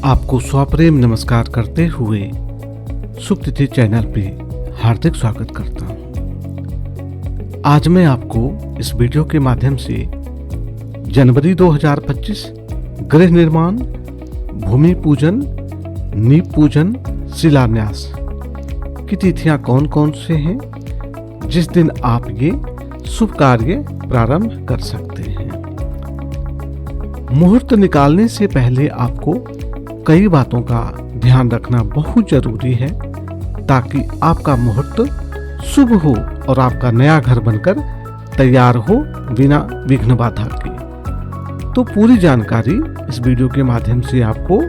आपको स्वप्रेम नमस्कार करते हुए शुभ तिथि चैनल पे हार्दिक स्वागत करता हूँ। आज मैं आपको इस वीडियो के माध्यम से जनवरी 2025 गृह निर्माण, भूमि पूजन, नींव पूजन, शिलान्यास की तिथियां कौन कौन से हैं, जिस दिन आप ये शुभ कार्य प्रारंभ कर सकते हैं। मुहूर्त निकालने से पहले आपको कई बातों का ध्यान रखना बहुत जरूरी है ताकि आपका मुहूर्त शुभ हो और आपका नया घर बनकर तैयार हो बिना विघ्न बाधा के। तो पूरी जानकारी इस वीडियो के माध्यम से आपको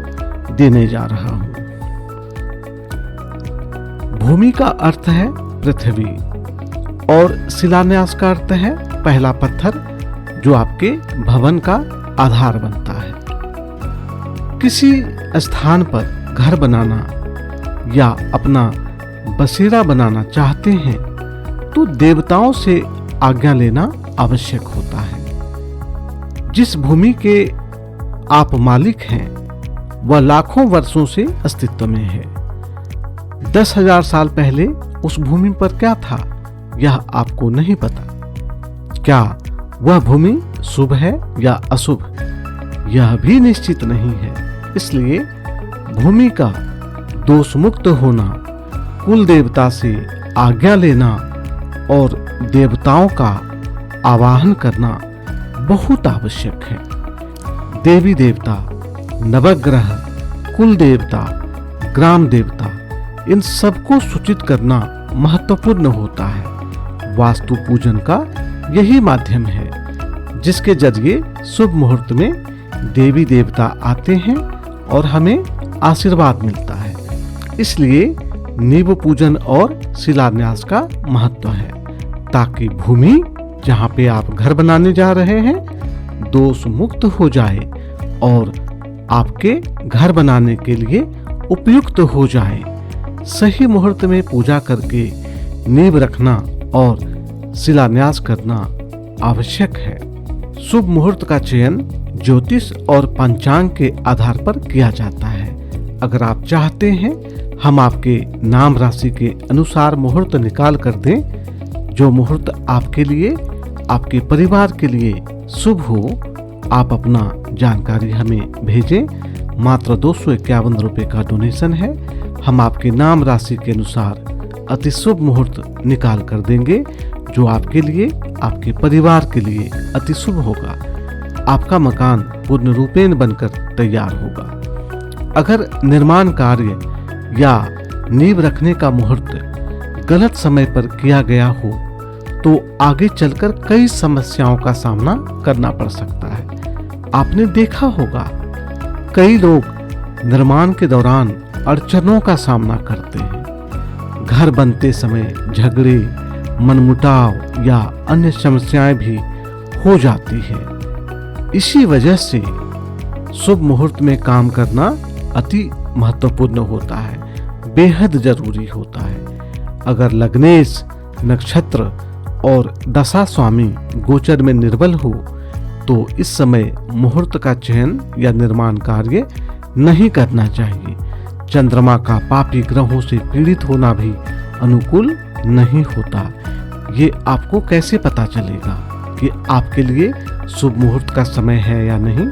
देने जा रहा हूं। भूमि का अर्थ है पृथ्वी और शिलान्यास का अर्थ है पहला पत्थर जो आपके भवन का आधार बनता है। किसी स्थान पर घर बनाना या अपना बसेरा बनाना चाहते हैं तो देवताओं से आज्ञा लेना आवश्यक होता है। जिस भूमि के आप मालिक हैं वह लाखों वर्षों से अस्तित्व में है। 10,000 साल पहले उस भूमि पर क्या था यह आपको नहीं पता। क्या वह भूमि शुभ है या अशुभ यह भी निश्चित नहीं है। इसलिए भूमि का दोष मुक्त होना, कुल देवता से आज्ञा लेना और देवताओं का आवाहन करना बहुत आवश्यक है। देवी देवता, नवग्रह, कुल देवता, ग्राम देवता इन सबको सूचित करना महत्वपूर्ण होता है। वास्तु पूजन का यही माध्यम है जिसके जरिए शुभ मुहूर्त में देवी देवता आते हैं और हमें आशीर्वाद मिलता है। इसलिए नींव पूजन और शिलान्यास का महत्व है ताकि भूमि जहां पे आप घर बनाने जा रहे हैं दोष मुक्त हो जाए और आपके घर बनाने के लिए उपयुक्त हो जाए। सही मुहूर्त में पूजा करके नींव रखना और शिलान्यास करना आवश्यक है। शुभ मुहूर्त का चयन ज्योतिष और पंचांग के आधार पर किया जाता है। अगर आप चाहते हैं हम आपके नाम राशि के अनुसार मुहूर्त निकाल कर दें, जो मुहूर्त आपके लिए, आपके परिवार के लिए शुभ हो, आप अपना जानकारी हमें भेजें। मात्र 251 रुपये का डोनेशन है। हम आपके नाम राशि के अनुसार अति शुभ मुहूर्त निकाल कर देंगे जो आपके लिए, आपके परिवार के लिए अति शुभ होगा। आपका मकान पूर्ण रूपेण बनकर तैयार होगा। अगर निर्माण कार्य या नींव रखने का मुहूर्त गलत समय पर किया गया हो तो आगे चलकर कई समस्याओं का सामना करना पड़ सकता है। आपने देखा होगा कई लोग निर्माण के दौरान अड़चनों का सामना करते हैं। घर बनते समय झगड़े, मनमुटाव या अन्य समस्याएं भी हो जाती है। इसी वजह से शुभ मुहूर्त में काम करना अति महत्वपूर्ण होता है, बेहद जरूरी होता है। अगर लग्नेश नक्षत्र और दशा स्वामी गोचर में निर्बल हो तो इस समय मुहूर्त का चयन या निर्माण कार्य नहीं करना चाहिए। चंद्रमा का पापी ग्रहों से पीड़ित होना भी अनुकूल नहीं होता। ये आपको कैसे पता चलेगा कि आपके लिए शुभ मुहूर्त का समय है या नहीं?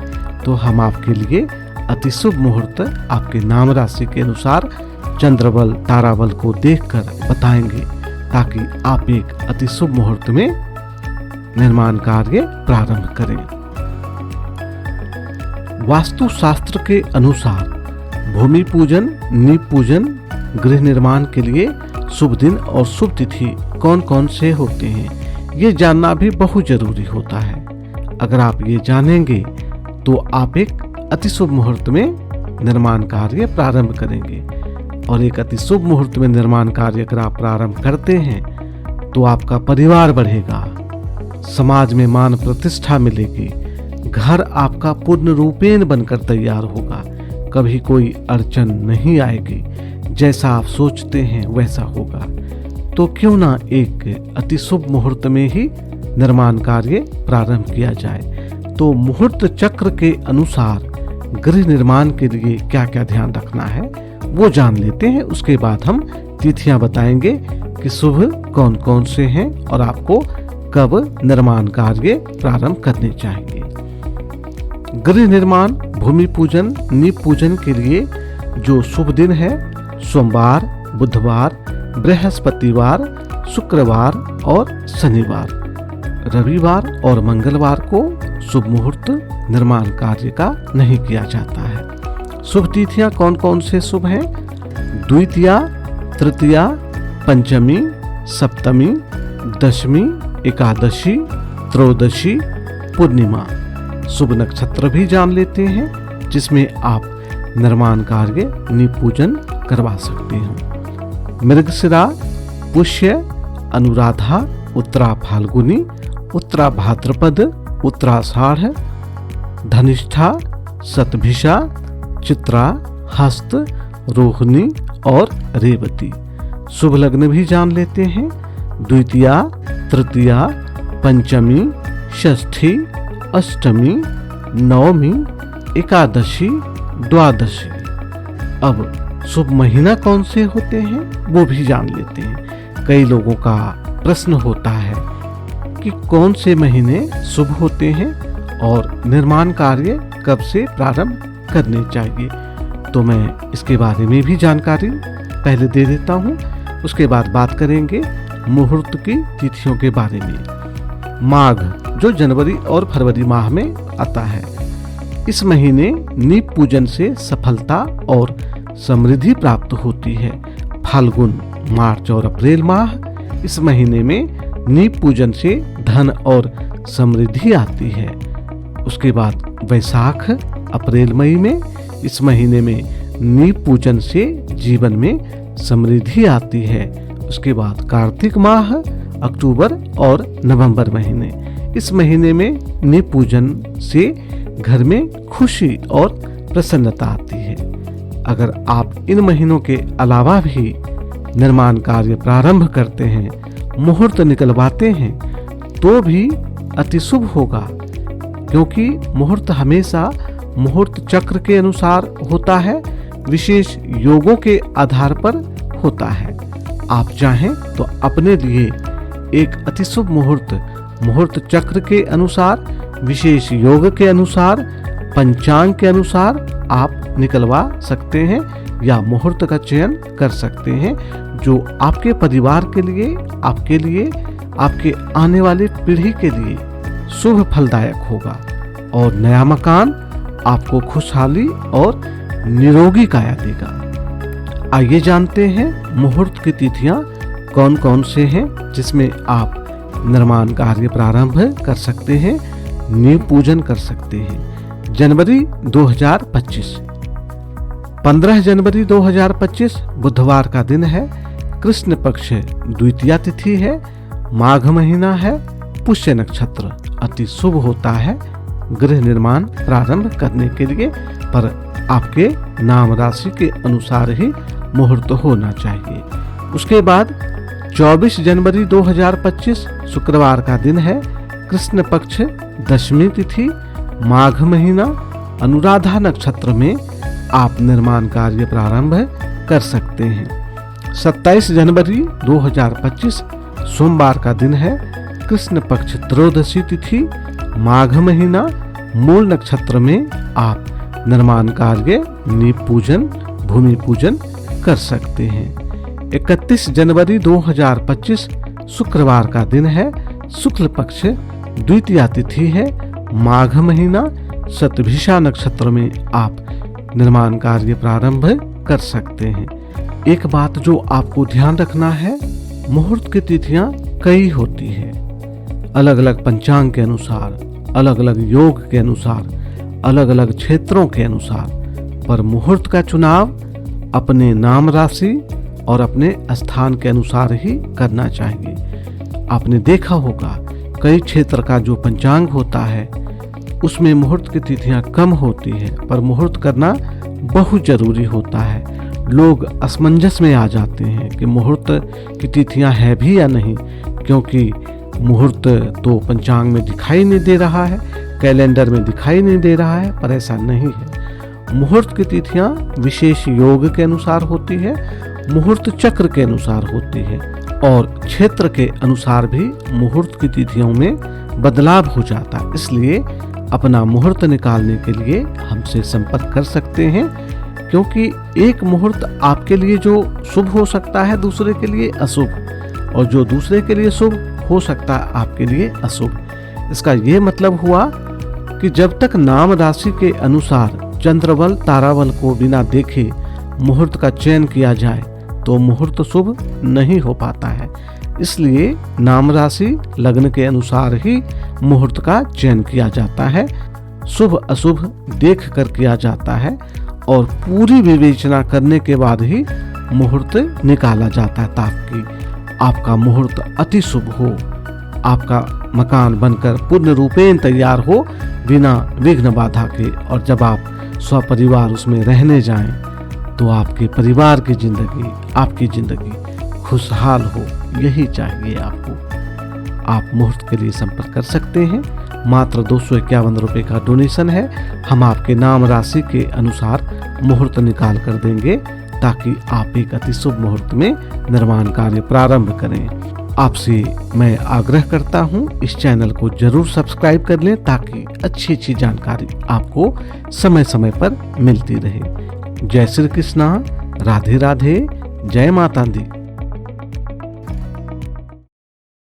तो हम आपके लिए अति शुभ मुहूर्त आपके नाम राशि के अनुसार चंद्रबल, ताराबल को देखकर बताएंगे ताकि आप एक अति शुभ मुहूर्त में निर्माण कार्य प्रारंभ करें। वास्तु शास्त्र के अनुसार भूमि पूजन, नींव पूजन, गृह निर्माण के लिए शुभ दिन और शुभ तिथि कौन कौन से होते हैं ये जानना भी बहुत जरूरी होता है। अगर आप ये जानेंगे तो आप एक अति शुभ मुहूर्त में निर्माण कार्य प्रारंभ करेंगे। और एक अति शुभ मुहूर्त में निर्माण कार्य अगर आप प्रारंभ करते हैं तो आपका परिवार बढ़ेगा, समाज में मान प्रतिष्ठा मिलेगी, घर आपका पूर्ण रूपेण बनकर तैयार होगा, कभी कोई अड़चन नहीं आएगी, जैसा आप सोचते हैं वैसा होगा। तो क्यों ना एक अति शुभ मुहूर्त में ही निर्माण कार्य प्रारंभ किया जाए। तो मुहूर्त चक्र के अनुसार गृह निर्माण के लिए क्या क्या ध्यान रखना है वो जान लेते हैं। उसके बाद हम तिथियां बताएंगे कि शुभ कौन कौन से हैं और आपको कब निर्माण कार्य प्रारंभ करने चाहिए। गृह निर्माण, भूमि पूजन, नींव पूजन के लिए जो शुभ दिन है सोमवार, बुधवार, बृहस्पतिवार, शुक्रवार और शनिवार। रविवार और मंगलवार को शुभ मुहूर्त निर्माण कार्य का नहीं किया जाता है। शुभ तिथियां कौन कौन से शुभ हैं? द्वितीया, तृतीया, पंचमी, सप्तमी, दशमी, एकादशी, त्रयोदशी, पूर्णिमा। शुभ नक्षत्र भी जान लेते हैं जिसमें आप निर्माण कार्य नींव पूजन करवा सकते हैं। मृगशिरा, पुष्य, अनुराधा, उत्तरा फाल्गुनी, उत्तरा भाद्रपद, उत्तराषाढ़, धनिष्ठा, शतभिषा, चित्रा, हस्त, रोहिणी और रेवती। शुभ लग्न भी जान लेते हैं। द्वितीया, तृतीया, पंचमी, षष्ठी, अष्टमी, नवमी, एकादशी, द्वादशी। अब शुभ महीना कौन से होते हैं वो भी जान लेते हैं। कई लोगों का प्रश्न होता है कि कौन से महीने शुभ होते हैं और निर्माण कार्य कब से प्रारंभ करने चाहिए। तो मैं इसके बारे में भी जानकारी पहले दे देता हूँ। उसके बाद बात करेंगे मुहूर्त की तिथियों के बारे में। माघ जो जनवरी और फरवरी माह में आता है, इस महीने नींव पूजन से सफलता और समृद्धि प्राप्त होती है। फाल्गुन, मार्च और अप्रैल माह, इस महीने में नींव पूजन से धन और समृद्धि आती है। उसके बाद वैशाख, अप्रैल मई में, इस महीने में नींव पूजन से जीवन में समृद्धि आती है। उसके बाद कार्तिक माह, अक्टूबर और नवंबर महीने, इस महीने में नींव पूजन से घर में खुशी और प्रसन्नता आती है। अगर आप इन महीनों के अलावा भी निर्माण कार्य प्रारंभ करते हैं, मुहूर्त निकलवाते हैं, तो भी अति शुभ होगा, क्योंकि मुहूर्त हमेशा मुहूर्त चक्र के अनुसार होता है, विशेष योगों के आधार पर होता है। आप चाहें तो अपने लिए एक अति शुभ मुहूर्त चक्र के अनुसार, विशेष योग के अनुसार, पंचांग के अनुसार आप निकलवा सकते हैं या मुहूर्त का चयन कर सकते हैं जो आपके परिवार के लिए, आपके आने वाली पीढ़ी के लिए शुभ फलदायक होगा और नया मकान आपको खुशहाली और निरोगी काया देगा। आइए जानते हैं मुहूर्त की तिथियां कौन कौन से हैं जिसमें आप निर्माण कार्य प्रारंभ कर सकते हैं, नींव पूजन कर सकते हैं। जनवरी 2025, 15 जनवरी 2025 बुधवार का दिन है। कृष्ण पक्ष द्वितीया तिथि है। माघ महीना है। पुष्य नक्षत्र अति शुभ होता है गृह निर्माण प्रारंभ करने के लिए, पर आपके नाम राशि के अनुसार ही मुहूर्त होना चाहिए। उसके बाद 24 जनवरी 2025 शुक्रवार का दिन है। कृष्ण पक्ष दशमी तिथि, माघ महीना, अनुराधा नक्षत्र में आप निर्माण कार्य प्रारंभ कर सकते हैं। 27 जनवरी 2025 सोमवार का दिन है। कृष्ण पक्ष त्रयोदशी तिथि, माघ महीना, मूल नक्षत्र में आप निर्माण कार्य, नींव पूजन, भूमि पूजन कर सकते हैं। 31 जनवरी 2025 शुक्रवार का दिन है। शुक्ल पक्ष द्वितीया तिथि है। माघ महीना, शतभिषा नक्षत्र में आप निर्माण कार्य प्रारंभ कर सकते हैं। एक बात जो आपको ध्यान रखना है, मुहूर्त की तिथियां कई होती है, अलग अलग पंचांग के अनुसार, अलग अलग योग के अनुसार, अलग अलग क्षेत्रों के अनुसार, पर मुहूर्त का चुनाव अपने नाम राशि और अपने स्थान के अनुसार ही करना चाहिए। आपने देखा होगा कई क्षेत्र का जो पंचांग होता है उसमें मुहूर्त की तिथियां कम होती है, पर मुहूर्त करना बहुत जरूरी होता है। लोग असमंजस में आ जाते हैं कि मुहूर्त की तिथियां है भी या नहीं, क्योंकि मुहूर्त तो पंचांग में दिखाई नहीं दे रहा है, कैलेंडर में दिखाई नहीं दे रहा है, पर ऐसा नहीं है। मुहूर्त की तिथियां विशेष योग के अनुसार होती है, मुहूर्त चक्र के अनुसार होती है और क्षेत्र के अनुसार भी मुहूर्त की तिथियों में बदलाव हो जाता है। इसलिए अपना मुहूर्त निकालने के लिए हमसे संपर्क कर सकते हैं, क्योंकि एक मुहूर्त आपके लिए जो शुभ हो सकता है दूसरे के लिए अशुभ, और जो दूसरे के लिए शुभ हो सकता है आपके लिए अशुभ। इसका ये मतलब हुआ कि जब तक नाम राशि के अनुसार चंद्रबल ताराबल को बिना देखे मुहूर्त का चयन किया जाए तो मुहूर्त शुभ नहीं हो पाता है। इसलिए नाम राशि लग्न के अनुसार ही मुहूर्त का चयन किया जाता है, शुभ अशुभ देख कर किया जाता है और पूरी विवेचना करने के बाद ही मुहूर्त निकाला जाता है, ताकि आपका मुहूर्त अति शुभ हो, आपका मकान बनकर पूर्ण रूपेण तैयार हो बिना विघ्न बाधा के, और जब आप स्वपरिवार उसमें रहने जाएं तो आपके परिवार की जिंदगी, आपकी जिंदगी खुशहाल हो, यही चाहिए आपको। आप मुहूर्त के लिए संपर्क कर सकते हैं। मात्र 251 रुपये का डोनेशन है। हम आपके नाम राशि के अनुसार मुहूर्त निकाल कर देंगे, ताकि आप एक अति शुभ मुहूर्त में निर्माण कार्य प्रारंभ करें। आपसे मैं आग्रह करता हूं, इस चैनल को जरूर सब्सक्राइब कर लें, ताकि अच्छी अच्छी जानकारी आपको समय समय पर मिलती रहे। जय श्री कृष्णा, राधे राधे, जय माता दी।